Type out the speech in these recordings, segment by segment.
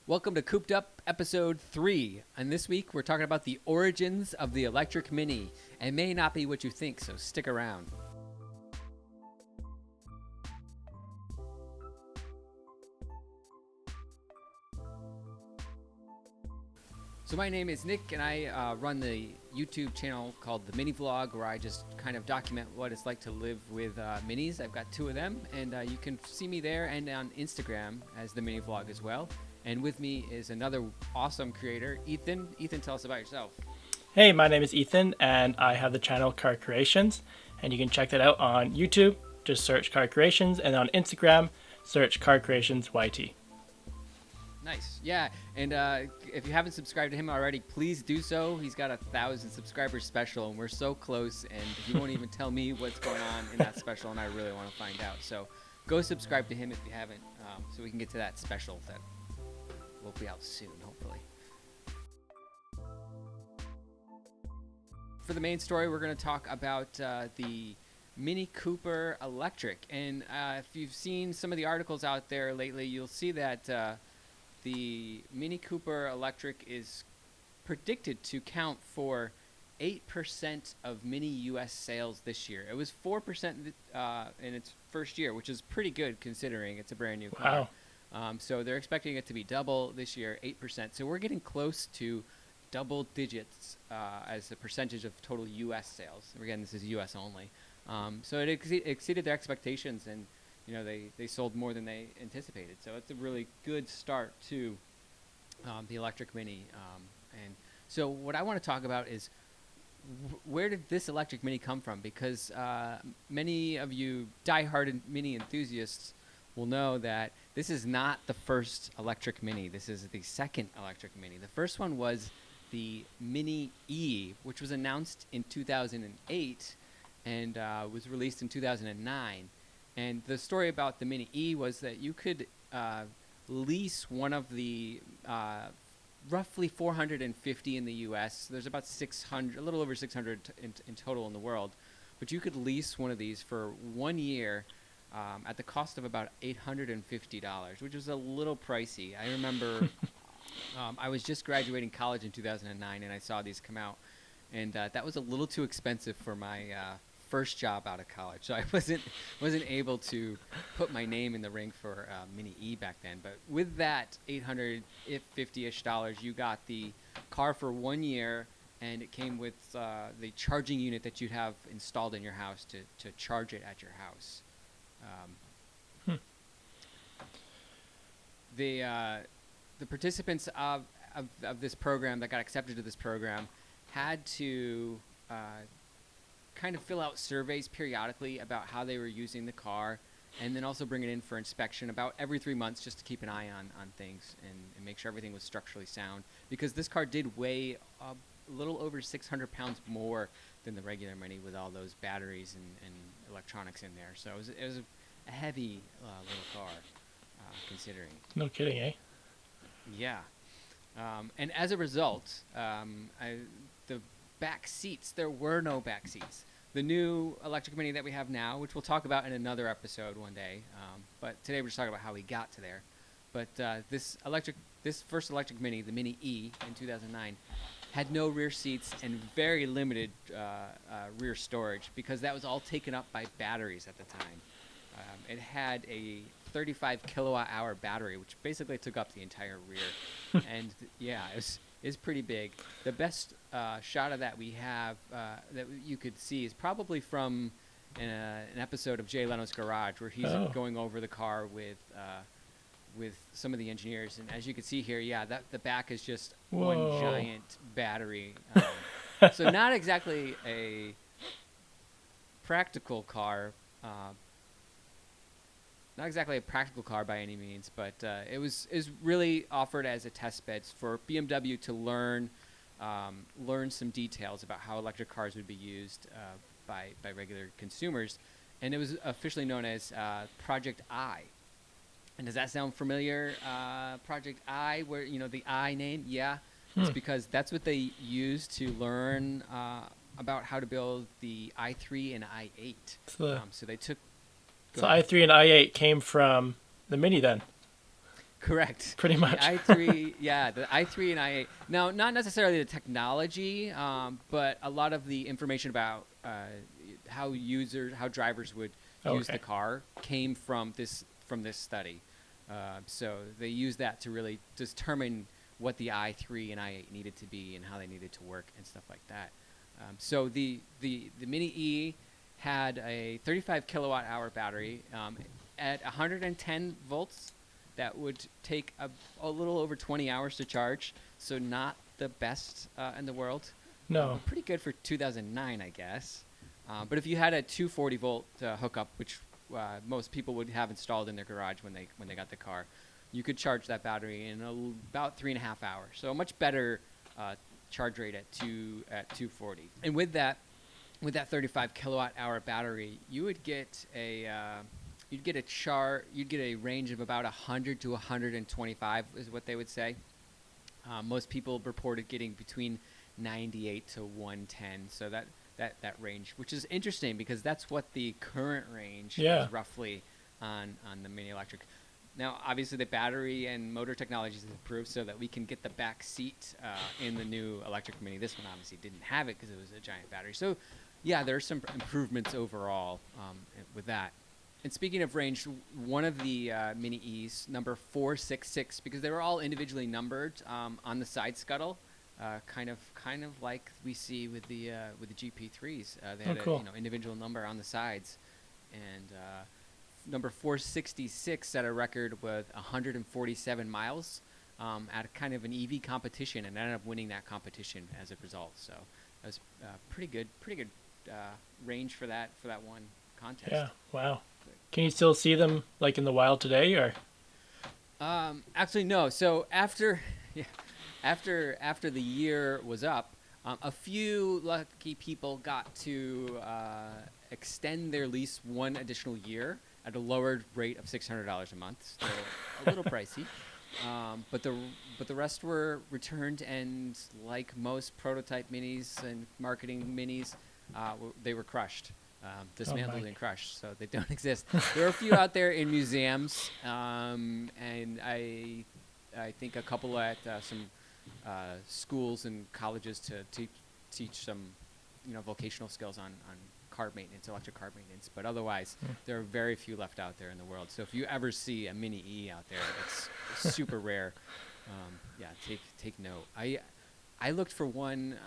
Welcome to Cooped Up episode 3. And this week we're talking about the origins of the electric Mini. It may not be what you think, so stick around. So my name is Nick, and I run the YouTube channel called The Mini Vlog, where I just kind of document what it's like to live with minis. I've got 2 of them, and you can see me there and on Instagram as The Mini Vlog as well. And with me is another awesome creator, Ethan. Ethan, tell us about yourself. Hey, my name is Ethan, and I have the channel Car Creations, and you can check that out on YouTube. Just search Car Creations, and on Instagram, search Car Creations YT. Nice. Yeah, and if you haven't subscribed to him already, please do so. He's got 1,000 subscribers special, and we're so close, and he won't even tell me what's going on in that special, and I really want to find out. So go subscribe to him if you haven't, so we can get to that special that will be out soon, hopefully. For the main story, we're going to talk about the Mini Cooper Electric, and if you've seen some of the articles out there lately, you'll see that the Mini Cooper Electric is predicted to count for 8% of Mini U.S. sales this year. It was 4% in its first year, which is pretty good considering it's a brand new car. Wow. So they're expecting it to be double this year, 8%. So we're getting close to double digits as a percentage of total U.S. sales. Again, this is U.S. only. So it exceeded their expectations, and they sold more than they anticipated. So it's a really good start to the electric Mini. And so what I want to talk about is where did this electric Mini come from? Because many of you die-hard Mini enthusiasts will know that this is not the first electric Mini. This is the second electric Mini. The first one was the Mini E, which was announced in 2008 and was released in 2009. And the story about the Mini E was that you could lease one of the roughly 450 in the U.S. There's about 600, a little over 600 in total in the world. But you could lease one of these for 1 year at the cost of about $850, which was a little pricey. I remember I was just graduating college in 2009, and I saw these come out. And that was a little too expensive for my first job out of college, so I wasn't able to put my name in the ring for Mini E back then. But with that $850-ish, you got the car for 1 year, and it came with the charging unit that you'd have installed in your house to charge it at your house. The participants of this program that got accepted to this program had to kind of fill out surveys periodically about how they were using the car, and then also bring it in for inspection about every 3 months just to keep an eye on things and make sure everything was structurally sound, because this car did weigh a little over 600 pounds more than the regular Mini with all those batteries and electronics in there. So it was a heavy little car considering. No kidding, eh? Yeah. And as a result, the back seats, there were no back seats. The new electric Mini that we have now, which we'll talk about in another episode one day, but today we're just talking about how we got to there. But this first electric Mini, the Mini E in 2009, had no rear seats and very limited rear storage, because that was all taken up by batteries at the time. It had a 35 kilowatt hour battery, which basically took up the entire rear. And yeah, it's pretty big. The best shot of that we have that you could see is probably from an episode of Jay Leno's Garage, where he's going over the car with some of the engineers. And as you can see here, yeah, the back is just one giant battery. So not exactly a practical car. Not exactly a practical car by any means, but it was really offered as a test bed for BMW to learn some details about how electric cars would be used by regular consumers, and it was officially known as Project I. And does that sound familiar? Project I, where the I name, yeah, it's because that's what they used to learn about how to build the i3 and i8. So they took. So i3 and i8 came from the Mini then? Correct. pretty The much. i3, yeah, the i3 and i8. Now, not necessarily the technology, but a lot of the information about how drivers would use the Okay. car came from this study. So they used that to really determine what the i3 and i8 needed to be and how they needed to work and stuff like that. So the Mini E had a 35 kilowatt hour battery at 110 volts. That would take a little over 20 hours to charge, so not the best in the world, No. but pretty good for 2009, I guess. But if you had a 240 volt hookup, which most people would have installed in their garage when they got the car, you could charge that battery in about 3.5 hours. So a much better charge rate at 240. And with that 35 kilowatt hour battery, you would get you'd get a range of about 100 to 125 is what they would say. Most people reported getting between 98 to 110, so that range, which is interesting because that's what the current range is roughly on the Mini Electric. Now, obviously, the battery and motor technologies have improved so that we can get the back seat in the new electric Mini. This one obviously didn't have it because it was a giant battery. So, yeah, there are some improvements overall with that. And speaking of range, one of the Mini E's, number 466, because they were all individually numbered on the side scuttle, kind of like we see with the GP3s. They had cool. a individual number on the sides, and number 466 set a record with 147 miles at kind of an EV competition, and ended up winning that competition as a result. So that was pretty good range for that one contest. Yeah. Wow. Can you still see them like in the wild today, or? Actually, no. So after the year was up, a few lucky people got to extend their lease one additional year at a lowered rate of $600 a month. Still a little pricey, but the rest were returned, and like most prototype minis and marketing minis, they were crushed. Dismantled and crushed, so they don't exist. There are a few out there in museums, and I think a couple at some schools and colleges to teach some vocational skills on car maintenance, electric car maintenance. But otherwise, there are very few left out there in the world. So if you ever see a Mini E out there, it's super rare. Yeah, take note. I looked for one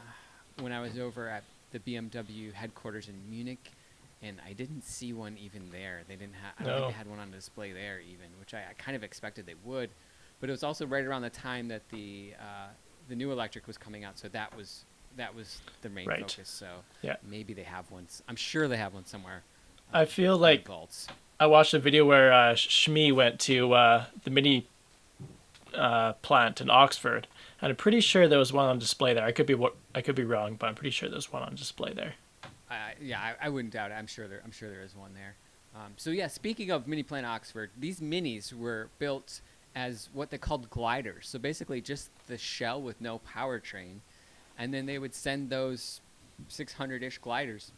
when I was over at the BMW headquarters in Munich, and I didn't see one even there. They didn't have. I don't think they had one on display there even, which I kind of expected they would. But it was also right around the time that the new electric was coming out, so that was the main focus. So maybe they have one. I'm sure they have one somewhere. I feel like I watched a video where Shmi went to the Mini plant in Oxford, and I'm pretty sure there was one on display there. I could be wrong, but I'm pretty sure there's one on display there. I wouldn't doubt it. I'm sure there is one there. So yeah, speaking of Mini Plant Oxford, these minis were built as what they called gliders. So basically just the shell with no powertrain, and then they would send those 600-ish gliders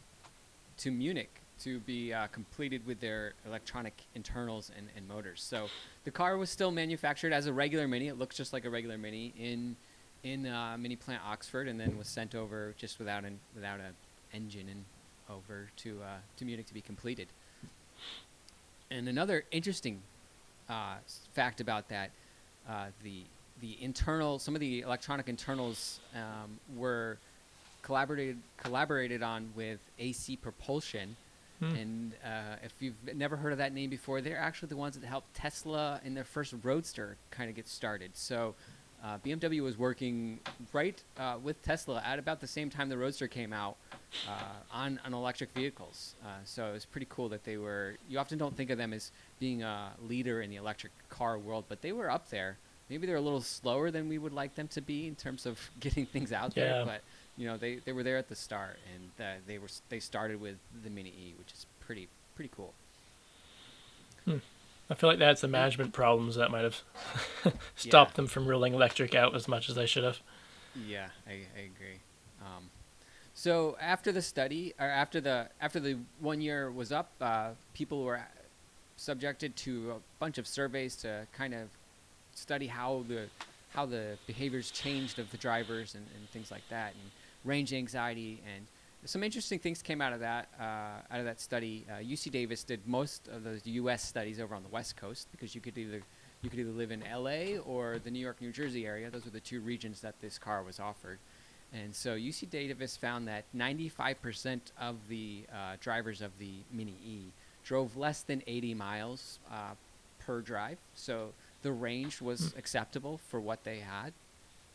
to Munich to be completed with their electronic internals and motors. So the car was still manufactured as a regular Mini. It looks just like a regular Mini in Mini Plant Oxford, and then was sent over just without an engine and over to Munich to be completed. And another interesting fact about that, the internal, some of the electronic internals were collaborated on with AC Propulsion. And if you've never heard of that name before, they're actually the ones that helped Tesla in their first Roadster kind of get started. So BMW was working with Tesla at about the same time the Roadster came out on electric vehicles. So it was pretty cool that they were. You often don't think of them as being a leader in the electric car world, but they were up there. Maybe they're a little slower than we would like them to be in terms of getting things out there, but they were there at the start, and they started with the Mini E, which is pretty cool. I feel like they had some management problems that might have stopped them from rolling electric out as much as they should have. Yeah, I agree. So after the study, or after the 1 year was up, people were subjected to a bunch of surveys to kind of study how the behaviors changed of the drivers and things like that, and range anxiety, and some interesting things came out of that study. UC Davis did most of those U.S. studies over on the West Coast, because you could either live in L.A. or the New York, New Jersey area. Those were the two regions that this car was offered. And so UC Davis found that 95% of the drivers of the Mini E drove less than 80 miles per drive. So the range was acceptable for what they had.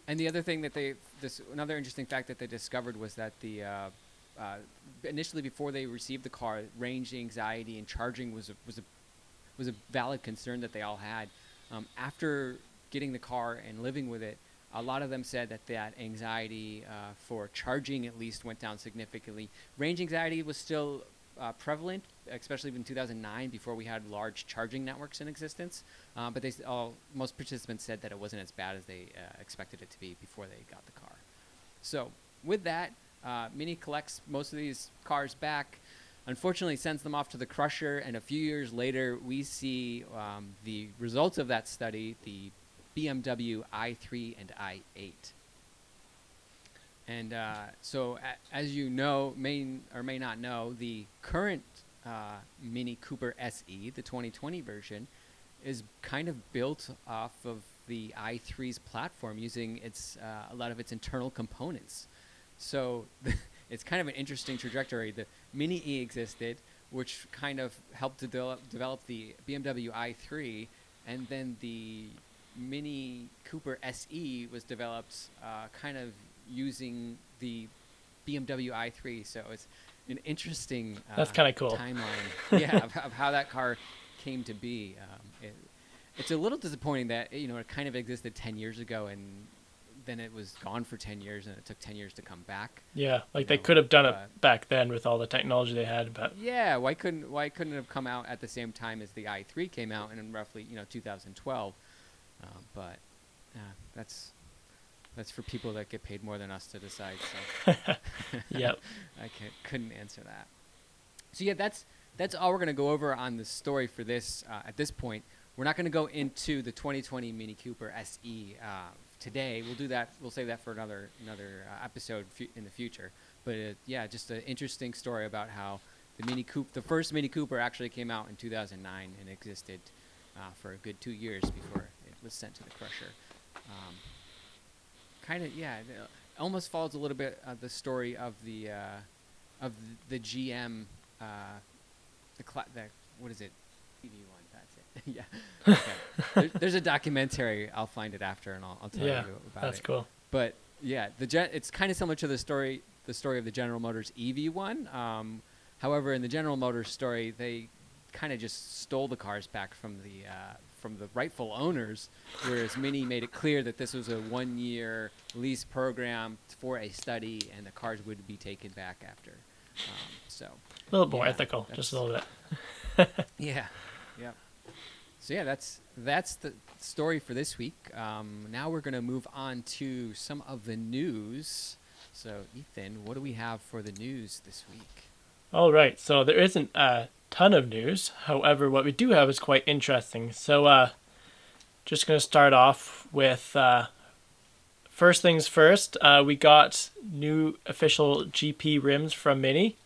And the other thing that another interesting fact that they discovered was that the initially, before they received the car, range anxiety and charging was a valid concern that they all had. After getting the car and living with it, a lot of them said that anxiety for charging at least went down significantly. Range anxiety was still prevalent, especially in 2009, before we had large charging networks in existence. But most participants said that it wasn't as bad as they expected it to be before they got the car. So with that, Mini collects most of these cars back, unfortunately sends them off to the crusher, and a few years later we see the results of that study, the BMW i3 and i8. And so as you know, may or may not know, the current Mini Cooper SE, the 2020 version, is kind of built off of the i3's platform, using a lot of its internal components. So it's kind of an interesting trajectory. The Mini E existed, which kind of helped to develop the BMW i3, and then the Mini Cooper SE was developed kind of using the BMW i3. So it's an interesting that's kind of cool timeline, yeah, of how that car came to be. It's a little disappointing that it kind of existed 10 years ago, and then it was gone for 10 years, and it took 10 years to come back. Yeah, like they could have done it back then with all the technology they had, but yeah, why couldn't it have come out at the same time as the i3 came out in roughly 2012? But that's for people that get paid more than us to decide. So yep, I couldn't answer that. So yeah, that's all we're gonna go over on the story for this at this point. We're not gonna go into the 2020 Mini Cooper SE today. We'll do that. We'll save that for another episode in the future. But yeah, just an interesting story about how the first Mini Cooper actually came out in 2009 and existed for a good 2 years before it was sent to the crusher. It almost follows a little bit of the story of the GM, what is it? TV one. That's it. Yeah. Okay. There's a documentary. I'll find it after, and I'll tell you about it. That's cool. But yeah, it's kind of similar to the story of the General Motors EV1. However, in the General Motors story, they kind of just stole the cars back from the rightful owners, whereas Mini made it clear that this was a 1-year lease program for a study, and the cars would be taken back after. So a little more ethical, just a little bit. Yeah. So yeah, that's the story for this week. Now we're going to move on to some of the news. So Ethan, what do we have for the news this week? All right, so there isn't a ton of news. However, what we do have is quite interesting. So just going to start off with first things first. We got new official GP rims from Mini,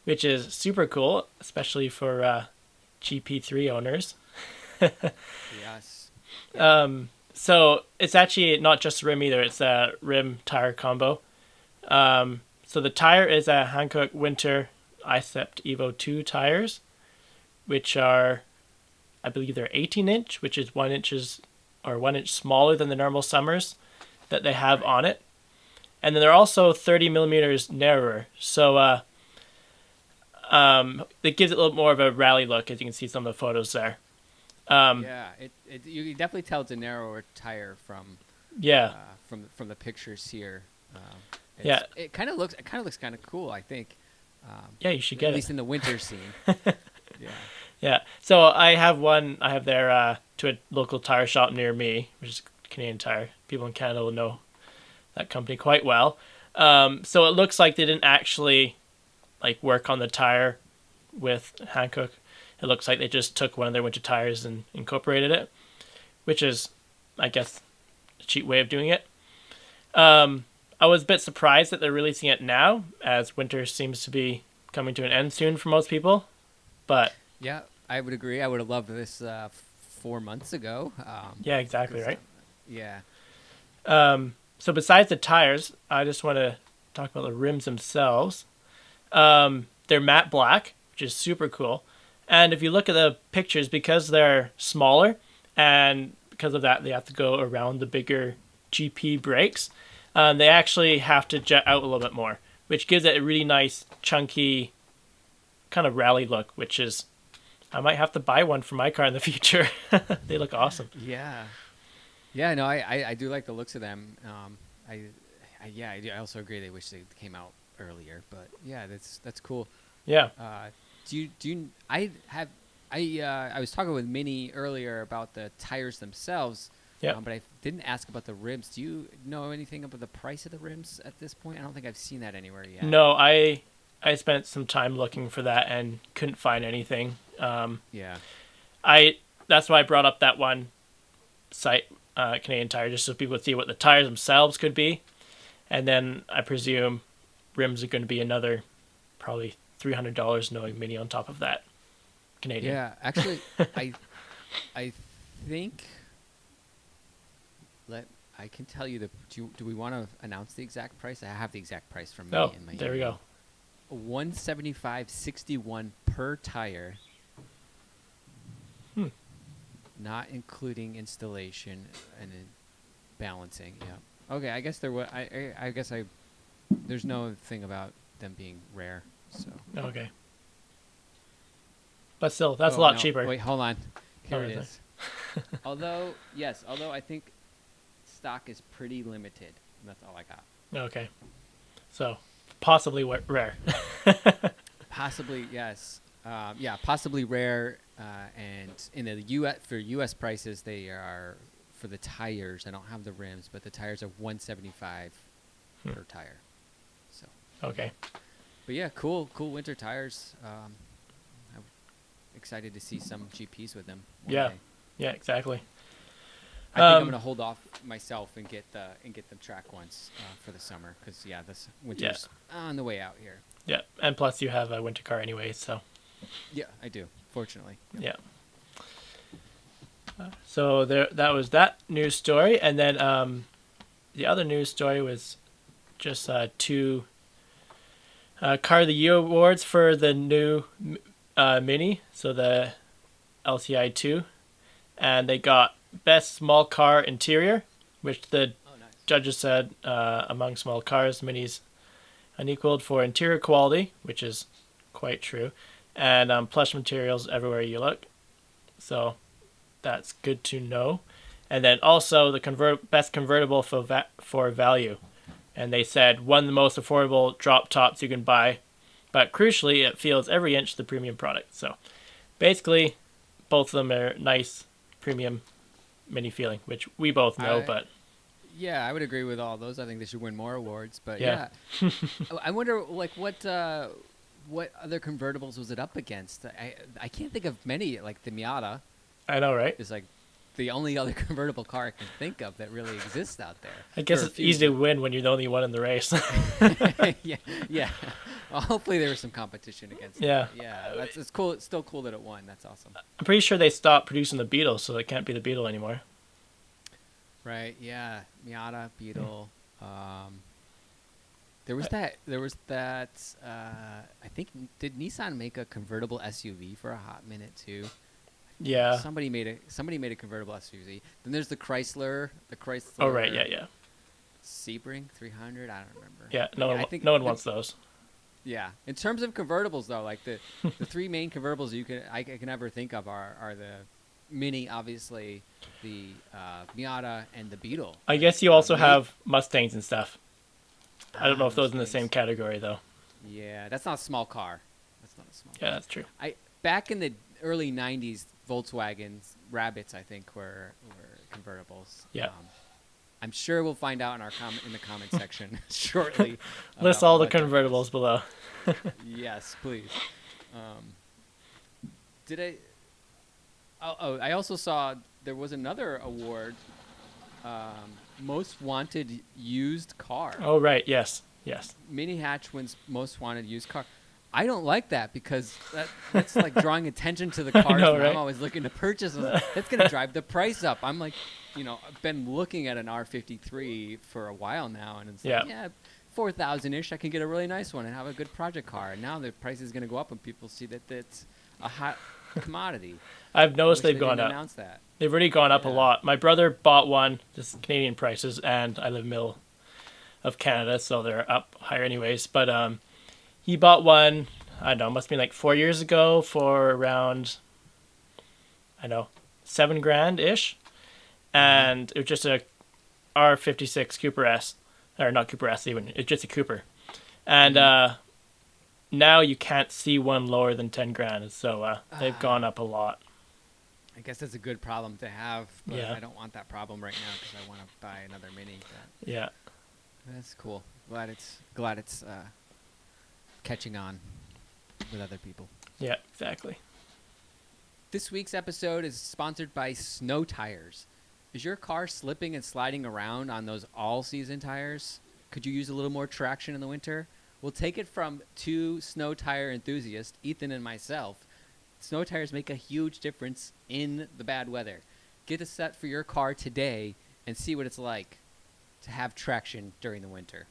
which is super cool, especially for GP3 owners. Yes. So it's actually not just a rim either. It's a rim tire combo. So the tire is a Hankook Winter Icept Evo 2 tires, which are, I believe they're 18-inch, which is 1 inch smaller than the normal Summers that they have on it. And then they're also 30 millimeters narrower. So it gives it a little more of a rally look, as you can see some of the photos there. You can definitely tell it's a narrower tire from the pictures here. It kind of looks kind of cool, I think. You should get it. At least in the winter scene. Yeah. So I have there to a local tire shop near me, which is Canadian Tire. People in Canada will know that company quite well. So it looks like they didn't actually work on the tire with Hankook. It looks like they just took one of their winter tires and incorporated it, which is I guess, a cheap way of doing it. I was a bit surprised that they're releasing it now, as winter seems to be coming to an end soon for most people. But Yeah, I would agree. I would have loved this 4 months ago. yeah, exactly 'Cause, right. yeah. So besides the tires, I just want to talk about the rims themselves. They're matte black, which is super cool. And if you look at the pictures, because they're smaller, and because of that, they have to go around the bigger GP brakes. They actually have to jet out a little bit more, which gives it a really nice, chunky, kind of rally look. Which is, I might have to buy one for my car in the future. They look awesome. Yeah. Yeah, no, I do like the looks of them. I, I also agree. They wish they came out earlier, but yeah, that's cool. Yeah. I was talking with Minnie earlier about the tires themselves. Yeah. But I didn't ask about the rims. Do you know anything about the price of the rims at this point? I don't think I've seen that anywhere yet. No, I spent some time looking for that and couldn't find anything. Yeah. That's why I brought up that one site, Canadian Tire, just so people would see what the tires themselves could be, and then I presume rims are going to be another probably $300, knowing Mini on top of that. Canadian. Yeah, actually, I think. I can tell you do we want to announce the exact price? I have the exact price from Mini in my there we go. $175.61 per tire. Not including installation and balancing. Yeah. Okay. I guess there was. I guess there's no thing about them being rare. So. Okay. But still, that's a lot cheaper. Wait, hold on. Here Oh, it is is. Although I think stock is pretty limited. That's all I got. Okay. So, possibly rare. Possibly, yes. Possibly rare. And in the U.S. for U.S. prices, they are for the tires. I don't have the rims, but the tires are $175 per tire. So. Okay. But yeah, cool winter tires. I'm excited to see some GPs with them. Yeah. Day. Yeah. Exactly. I think I'm gonna hold off myself and get them track ones for the summer because this winter's on the way out here. Yeah, and plus you have a winter car anyway, so. Yeah, I do. Fortunately. Yeah. So that was that news story, and then the other news story was just two Car of the Year awards for the new Mini, so the LCI 2, and they got Best Small Car Interior, which the judges said among small cars, Mini's unequaled for interior quality, which is quite true, and plush materials everywhere you look. So that's good to know. And then also the best convertible for value. And they said one of the most affordable drop tops you can buy, but crucially it feels every inch the premium product. So basically both of them are nice premium Mini feeling, which we both know, but yeah, I would agree with all those. I think they should win more awards, but yeah. I wonder what other convertibles was it up against? I can't think of many. Like the Miata, I know, right? Is like the only other convertible car I can think of that really exists out there. I guess it's easy to win when you're the only one in the race. yeah. Well, hopefully there was some competition against. Yeah, it. Yeah. It's cool. It's still cool that it won. That's awesome. I'm pretty sure they stopped producing the Beetle, so it can't be the Beetle anymore. Right. Yeah. Miata, Beetle. There was that. I think did Nissan make a convertible SUV for a hot minute too? Yeah. Somebody made a convertible SUV. Then there's the Chrysler. Oh right, yeah. Sebring 300. I don't remember. Yeah, no one wants those. Yeah. In terms of convertibles, though, like the three main convertibles I can ever think of are the Mini, obviously, the Miata, and the Beetle. I guess you also have Mustangs and stuff. I don't know if those are in the same category though. Yeah, that's not a small car. Yeah, that's true. Back in the early '90s, Volkswagens Rabbits, I think, were convertibles. Yeah. I'm sure we'll find out in the comment section shortly. List all the convertibles below. Yes, please. I also saw there was another award most wanted used car. Oh, right. Yes. Yes. Mini hatch wins most wanted used car. I don't like that because that's like drawing attention to the cars know, that right? I'm always looking to purchase. That's going to drive the price up. I'm like, I've been looking at an R53 for a while now, and it's Yeah. like, yeah, 4,000-ish, I can get a really nice one and have a good project car. And now the price is going to go up when people see that it's a hot commodity. I've noticed Wish they've they gone didn't up. announce that. They've already gone up a Yeah. lot. My brother bought one, just Canadian prices, and I live middle of Canada, so they're up higher anyways. But he bought one, I don't know, must be like 4 years ago for around, I don't know, $7,000-ish. And it was just a R56 Cooper S, or not Cooper S even, it's just a Cooper. And now you can't see one lower than 10 grand, so they've gone up a lot. I guess that's a good problem to have, but Yeah. I don't want that problem right now because I want to buy another Mini. But Yeah. that's cool. Glad it's catching on with other people. Yeah, exactly. This week's episode is sponsored by Snow Tires. Is your car slipping and sliding around on those all-season tires? Could you use a little more traction in the winter? We'll take it from two snow tire enthusiasts, Ethan and myself. Snow tires make a huge difference in the bad weather. Get a set for your car today and see what it's like to have traction during the winter.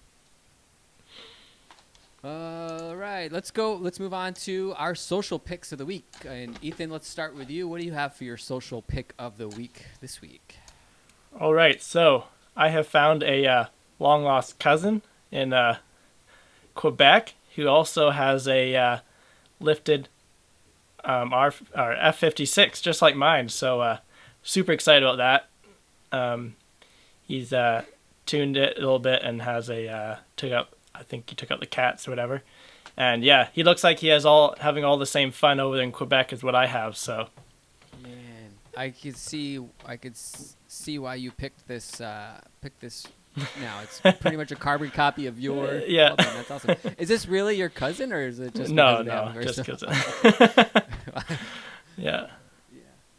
All right, let's go. Let's move on to our social picks of the week. And Ethan, let's start with you. What do you have for your social pick of the week this week? All right, so I have found a long lost cousin in Quebec who also has a lifted F56, just like mine. So super excited about that. He's tuned it a little bit and has I think he took out the cats or whatever. And yeah, he looks like he has having all the same fun over in Quebec as what I have. So Man, I could see why you picked this. Now it's pretty much a carbon copy of your. Yeah. Well, that's awesome. Is this really your cousin, or is it just no, because they have just very because. Yeah.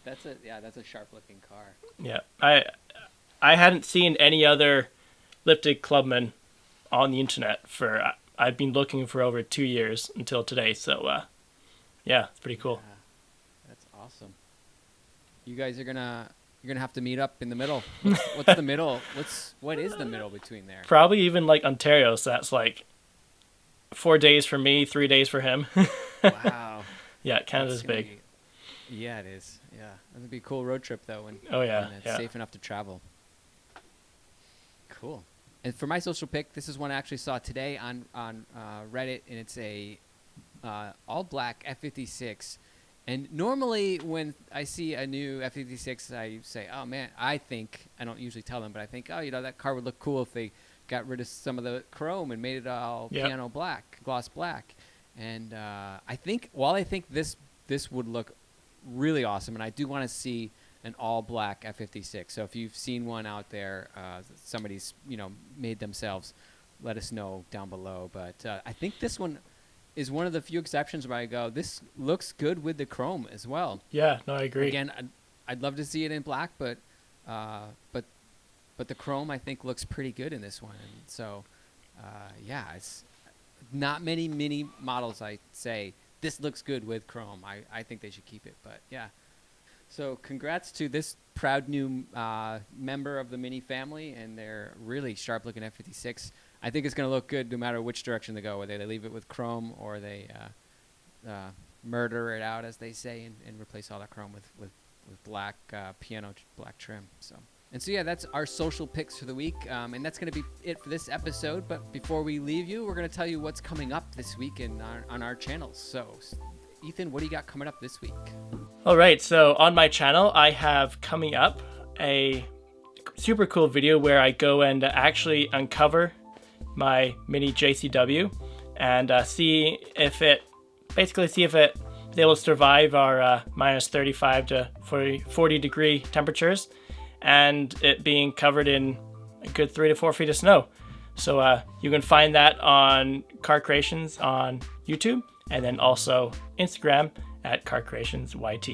That's a sharp looking car. Yeah, I hadn't seen any other lifted clubman on the internet I've been looking for over 2 years until today. So yeah, it's pretty cool. Yeah, that's awesome. You guys you're gonna have to meet up in the middle. What's the middle? What is the middle between there? Probably even like Ontario. So that's like 4 days for me, 3 days for him. Wow. Yeah, Canada's That's gonna big. Yeah, it is. Yeah, that'd be a cool road trip though. When Oh, yeah, when it's yeah. safe enough to travel. Cool. And for my social pick, this is one I actually saw today on Reddit, and it's a all black F56. And normally when I see a new F56, I say, "Oh man," I don't usually tell them, but I think, "Oh, that car would look cool if they got rid of some of the chrome and made it all Yep. piano black, gloss black." And I think this would look really awesome, and I do want to see an all black F56. So if you've seen one out there, somebody's made themselves, let us know down below. But I think this one is one of the few exceptions where I go, this looks good with the chrome as well. Yeah, no, I agree. Again, I'd love to see it in black, but the chrome I think looks pretty good in this one. And so yeah, it's not many mini models I say this looks good with chrome. I think they should keep it, but yeah. So congrats to this proud new member of the Mini family and their really sharp looking F56. I think it's going to look good no matter which direction they go, whether they leave it with chrome or they murder it out, as they say, and replace all that chrome with black piano black trim. So yeah, that's our social picks for the week, and that's going to be it for this episode. But before we leave you, we're going to tell you what's coming up this week on our channels. So Ethan, what do you got coming up this week? All right, so on my channel, I have coming up a super cool video where I go and actually uncover my Mini JCW and see if it is able to survive our minus 35 to 40 degree temperatures and it being covered in a good 3 to 4 feet of snow. So you can find that on Car Creations on YouTube and then also Instagram at Car Creations YT.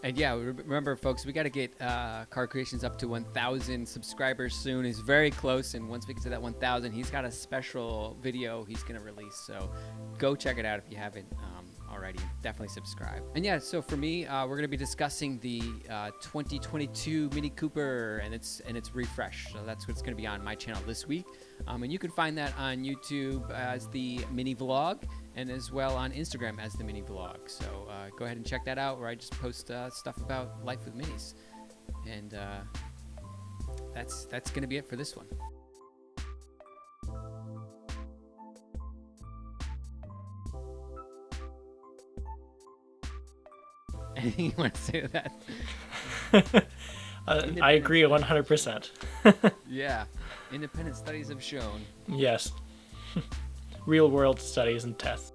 And yeah, remember, folks, we got to get Car Creations up to 1,000 subscribers soon. He's very close, and once we get to that 1,000, he's got a special video he's going to release. So go check it out if you haven't already. Definitely subscribe. And yeah, so for me, we're going to be discussing the 2022 Mini Cooper and its refresh. So that's what's going to be on my channel this week. And you can find that on YouTube as the mini vlog, and as well on Instagram as the mini vlog. So go ahead and check that out, where I just post stuff about life with minis. And that's going to be it for this one. Anything you want to say to that? I agree 100%. Yeah. Independent studies have shown. Yes. Real world studies and tests.